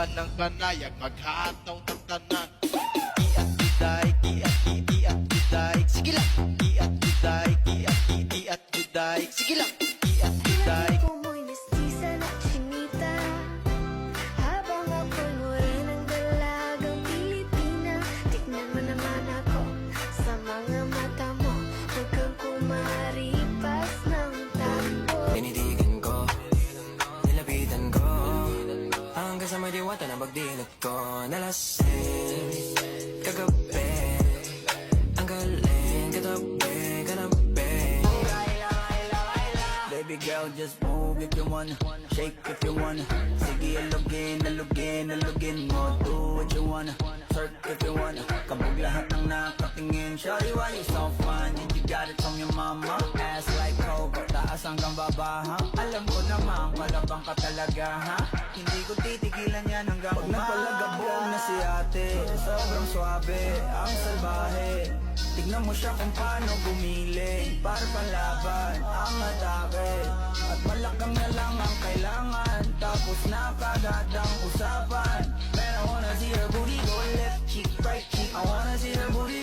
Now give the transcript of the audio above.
man ng panayag, maghataw ng tanan. Iat juday, iat iat juday. Sige lang. Iat juday, iat juday. Sige lang. Iat juday. Ko mo'y mestiza na chinita, habang ako'y morenang dalagang Pilipina. Tignan mo naman ako sa mga mata mo, huwag kang kumaripas ng takbo. Tinitigan ko, nilapitan ko, hanggang sa may diwata na pagdilat ko. Nalasing, kagabi, ang galing, katabi, kanabi. Baby girl, just move if you wanna, shake if you wanna. Sige, alugin, alugin, alugin mo. Do what you wanna, twerk if you wanna. Kabog lahat ng nakatingin. Shawty, why you so fun? Did you got it from your mama? Ass like Coco, taas hanggang baba, ha? Alam ko naman, malabang ka talaga, ha? Hindi ko titigilan yan hanggang pag nagpalagabog na si ate. Sobrang swabe, ang salbahe. Tignan mo siya kung paano gumiling, para panlaban ang atake. At malakang na lang ang kailangan, tapos na kagad ang usapan. Man, I wanna see her booty go left cheek, right cheek. I wanna see her booty